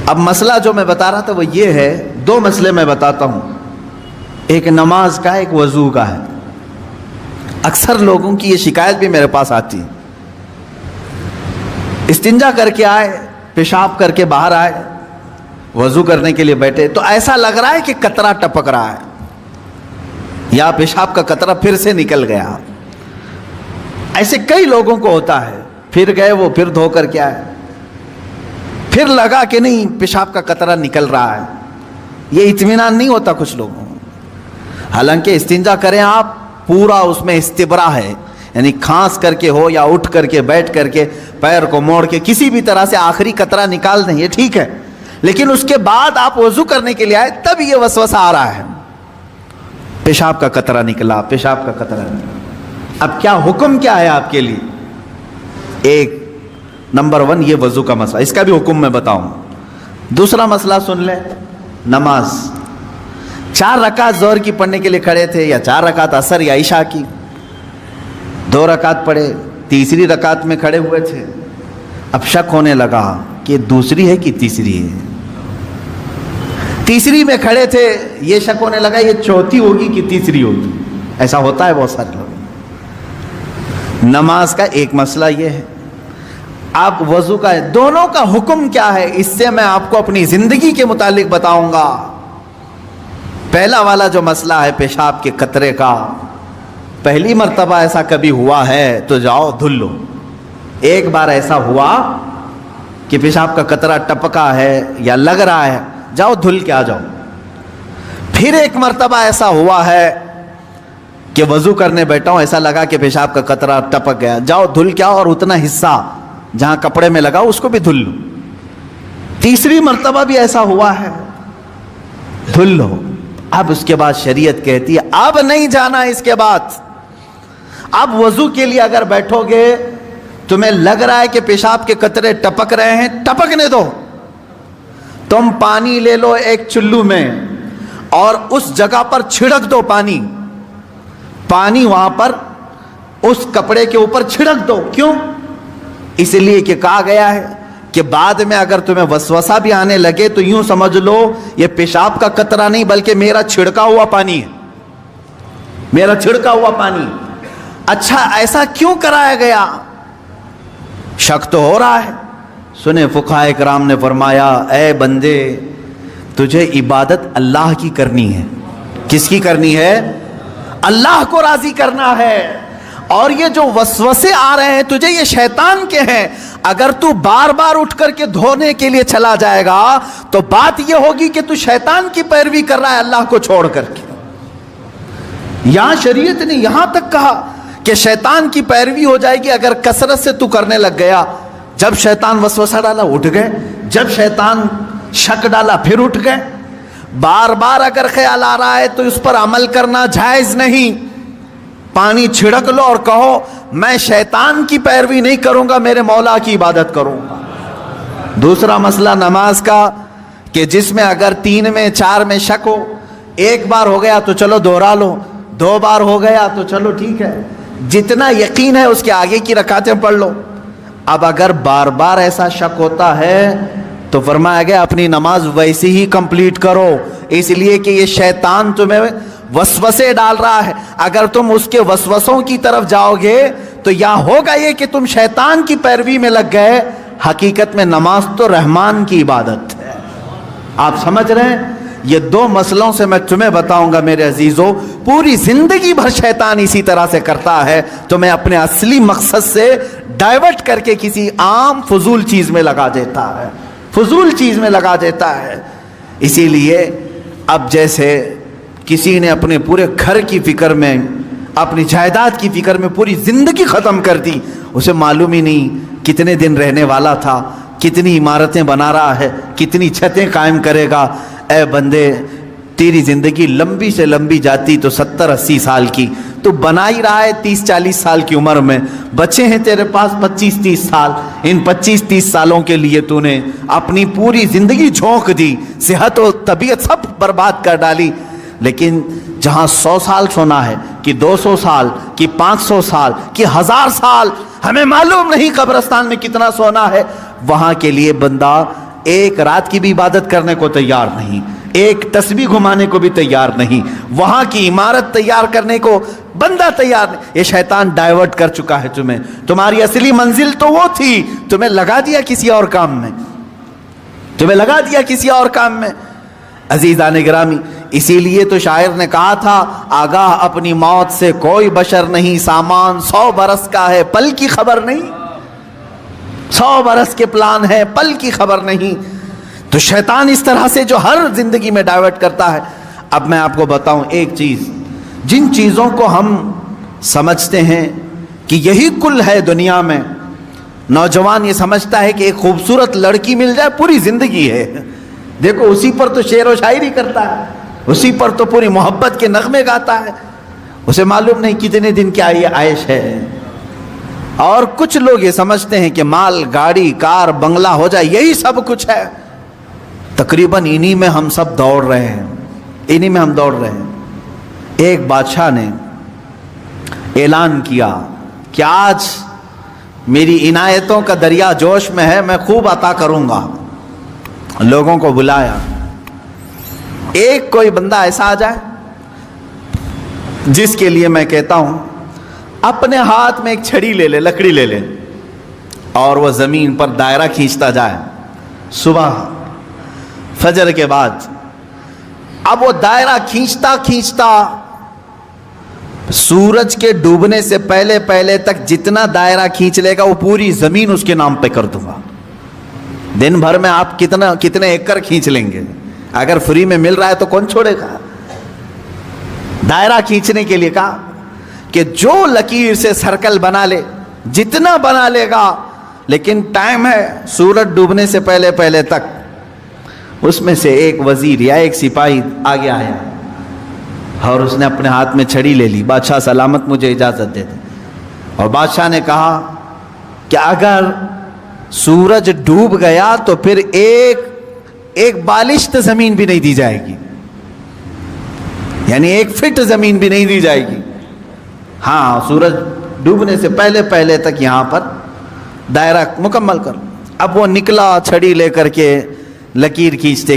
اب مسئلہ جو میں بتا رہا تھا وہ یہ ہے، دو مسئلے میں بتاتا ہوں، ایک نماز کا، ایک وضو کا ہے۔ اکثر لوگوں کی یہ شکایت بھی میرے پاس آتی ہے، استنجا کر کے آئے، پیشاب کر کے باہر آئے، وضو کرنے کے لیے بیٹھے تو ایسا لگ رہا ہے کہ قطرہ ٹپک رہا ہے یا پیشاب کا قطرہ پھر سے نکل گیا۔ ایسے کئی لوگوں کو ہوتا ہے، پھر گئے وہ، پھر دھو کر کے آئے، پھر لگا کہ نہیں پیشاب کا قطرہ نکل رہا ہے۔ یہ اطمینان نہیں ہوتا کچھ لوگوں کو۔ حالانکہ استنجا کریں آپ، پورا اس میں استبرا ہے، یعنی کھانس کر کے ہو یا اٹھ کر کے، بیٹھ کر کے، پیر کو موڑ کے، کسی بھی طرح سے آخری قطرہ نکال دیں، یہ ٹھیک ہے۔ لیکن اس کے بعد آپ وضو کرنے کے لیے آئے، تب یہ وسوسہ آ رہا ہے، پیشاب کا قطرہ نکلا، پیشاب کا قطرہ نکلا۔ اب کیا حکم کیا ہے آپ کے لیے؟ ایک نمبر 1 یہ وضو کا مسئلہ، اس کا بھی حکم میں بتاؤں۔ دوسرا مسئلہ سن لیں، نماز 4 رکعت ظہر کی پڑھنے کے لیے کھڑے تھے، یا 4 رکعت عصر یا عشاء کی، 2 رکعت پڑھے، تیسری رکعت میں کھڑے ہوئے تھے، اب شک ہونے لگا کہ دوسری ہے کہ تیسری ہے۔ تیسری میں کھڑے تھے، یہ شک ہونے لگا یہ چوتھی ہوگی کہ تیسری ہوگی۔ ایسا ہوتا ہے بہت سارے لوگ۔ نماز کا ایک مسئلہ یہ ہے، آپ وضو کا ہے، دونوں کا حکم کیا ہے اس سے میں آپ کو اپنی زندگی کے متعلق بتاؤں گا۔ پہلا والا جو مسئلہ ہے پیشاب کے قطرے کا، پہلی مرتبہ ایسا کبھی ہوا ہے تو جاؤ دھل لو۔ ایک بار ایسا ہوا کہ پیشاب کا قطرہ ٹپکا ہے یا لگ رہا ہے، جاؤ دھل کے آ جاؤ۔ پھر ایک مرتبہ ایسا ہوا ہے کہ وضو کرنے بیٹھا ہوں، ایسا لگا کہ پیشاب کا قطرہ ٹپک گیا، جاؤ دھل کے آؤ، اور اتنا حصہ جہاں کپڑے میں لگا اس کو بھی دھل لو۔ تیسری مرتبہ بھی ایسا ہوا ہے، دھل لو۔ اب اس کے بعد شریعت کہتی ہے اب نہیں جانا اس کے بعد۔ اب وضو کے لیے اگر بیٹھو گے، تمہیں لگ رہا ہے کہ پیشاب کے قطرے ٹپک رہے ہیں، ٹپکنے دو۔ تم پانی لے لو ایک چلو میں اور اس جگہ پر چھڑک دو پانی وہاں پر اس کپڑے کے اوپر چھڑک دو۔ کیوں؟ اس لیے کہ کہا گیا ہے کہ بعد میں اگر تمہیں وسوسہ بھی آنے لگے تو یوں سمجھ لو یہ پیشاب کا قطرہ نہیں بلکہ میرا چھڑکا ہوا پانی ہے، میرا چھڑکا ہوا پانی۔ اچھا ایسا کیوں کرایا گیا؟ شک تو ہو رہا ہے۔ سنیں فقہائے کرام نے فرمایا اے بندے تجھے عبادت اللہ کی کرنی ہے۔ کس کی کرنی ہے؟ اللہ کو راضی کرنا ہے۔ اور یہ جو وسوسے آ رہے ہیں تجھے، یہ شیطان کے ہیں۔ اگر تو بار بار اٹھ کر کے دھونے کے لیے چلا جائے گا تو بات یہ ہوگی کہ تو شیطان کی پیروی کر رہا ہے اللہ کو چھوڑ کر کے۔ یہاں شریعت نے یہاں تک کہا کہ شیطان کی پیروی ہو جائے گی اگر کثرت سے تو کرنے لگ گیا۔ جب شیطان وسوسہ ڈالا اٹھ گئے، جب شیطان شک ڈالا پھر اٹھ گئے۔ بار بار اگر خیال آ رہا ہے تو اس پر عمل کرنا جائز نہیں۔ پانی چھڑک لو اور کہو میں شیطان کی پیروی نہیں کروں گا، میرے مولا کی عبادت کروں گا۔ دوسرا مسئلہ نماز کا کہ جس میں اگر 3 میں 4 میں شک ہو، ایک بار ہو گیا تو چلو دوہرا لو، 2 بار ہو گیا تو چلو ٹھیک ہے، جتنا یقین ہے اس کے آگے کی رکعتیں پڑھ لو۔ اب اگر بار بار ایسا شک ہوتا ہے تو فرمایا گیا اپنی نماز ویسی ہی کمپلیٹ کرو، اس لیے کہ یہ شیطان تمہیں وسوسے ڈال رہا ہے۔ اگر تم اس کے وسوسوں کی طرف جاؤ گے تو یا ہوگا یہ کہ تم شیطان کی پیروی میں لگ گئے۔ حقیقت میں نماز تو رحمان کی عبادت ہے۔ آپ سمجھ رہے ہیں؟ یہ 2 مسئلوں سے میں تمہیں بتاؤں گا میرے عزیزوں، پوری زندگی بھر شیطان اسی طرح سے کرتا ہے، تمہیں اپنے اصلی مقصد سے ڈائیورٹ کر کے کسی عام فضول چیز میں لگا دیتا ہے، فضول چیز میں لگا دیتا ہے۔ اسی لیے اب جیسے کسی نے اپنے پورے گھر کی فکر میں، اپنی جائیداد کی فکر میں پوری زندگی ختم کر دی، اسے معلوم ہی نہیں کتنے دن رہنے والا تھا، کتنی عمارتیں بنا رہا ہے، کتنی چھتیں قائم کرے گا۔ اے بندے تیری زندگی لمبی سے لمبی جاتی تو 70-80 سال کی، تو بنا ہی رہا ہے 30-40 سال کی عمر میں، بچے ہیں تیرے پاس 25-30 سال، ان 25-30 سالوں کے لیے تو نے اپنی پوری زندگی جھونک دی، صحت و طبیعت سب برباد کر ڈالی۔ لیکن جہاں 100 سال سونا ہے کہ 200 سال کہ 500 سال کہ 1000 سال، ہمیں معلوم نہیں قبرستان میں کتنا سونا ہے، وہاں کے لیے بندہ ایک رات کی بھی عبادت کرنے کو تیار نہیں، ایک تسبیح گھمانے کو بھی تیار نہیں، وہاں کی عمارت تیار کرنے کو بندہ تیار نہیں۔ یہ شیطان ڈائیورٹ کر چکا ہے تمہیں، تمہاری اصلی منزل تو وہ تھی، تمہیں لگا دیا کسی اور کام میں، تمہیں لگا دیا کسی اور کام میں۔ عزیزان گرامی، اسی لیے تو شاعر نے کہا تھا، آگاہ اپنی موت سے کوئی بشر نہیں، سامان 100 برس کا ہے پل کی خبر نہیں، 100 برس کے پلان ہے پل کی خبر نہیں۔ تو شیطان اس طرح سے جو ہر زندگی میں ڈائیورٹ کرتا ہے۔ اب میں آپ کو بتاؤں ایک چیز، جن چیزوں کو ہم سمجھتے ہیں کہ یہی کل ہے دنیا میں، نوجوان یہ سمجھتا ہے کہ ایک خوبصورت لڑکی مل جائے پوری زندگی ہے، دیکھو اسی پر تو شعر و شاعری کرتا ہے، اسی پر تو پوری محبت کے نغمے گاتا ہے، اسے معلوم نہیں کتنے دن کیا یہ عائش ہے۔ اور کچھ لوگ یہ سمجھتے ہیں کہ مال، گاڑی، کار، بنگلہ ہو جائے یہی سب کچھ ہے۔ تقریباً انہی میں ہم سب دوڑ رہے ہیں، انہی میں ہم دوڑ رہے ہیں۔ ایک بادشاہ نے اعلان کیا کہ آج میری عنایتوں کا دریا جوش میں ہے، میں خوب عطا کروں گا۔ لوگوں کو بلایا، ایک کوئی بندہ ایسا آ جائے جس کے لیے میں کہتا ہوں اپنے ہاتھ میں ایک چھڑی لے لے، لکڑی لے لے، اور وہ زمین پر دائرہ کھینچتا جائے صبح فجر کے بعد۔ اب وہ دائرہ کھینچتا کھینچتا سورج کے ڈوبنے سے پہلے پہلے تک جتنا دائرہ کھینچ لے گا وہ پوری زمین اس کے نام پہ کر دوں گا۔ دن بھر میں آپ کتنے ایکڑ کھینچ لیں گے؟ اگر فری میں مل رہا ہے تو کون چھوڑے گا؟ دائرہ کھینچنے کے لیے کہا کہ جو لکیر سے سرکل بنا لے، جتنا بنا لے گا، لیکن ٹائم ہے سورج ڈوبنے سے پہلے پہلے تک۔ اس میں سے ایک وزیر یا ایک سپاہی آگے آیا اور اس نے اپنے ہاتھ میں چھڑی لے لی، بادشاہ سلامت مجھے اجازت دے دے۔ اور بادشاہ نے کہا کہ اگر سورج ڈوب گیا تو پھر ایک بالشت زمین بھی نہیں دی جائے گی، یعنی 1 فٹ زمین بھی نہیں دی جائے گی۔ ہاں، سورج ڈوبنے سے پہلے پہلے تک یہاں پر دائرہ مکمل کر۔ اب وہ نکلا چھڑی لے کر کے، لکیر کھینچتے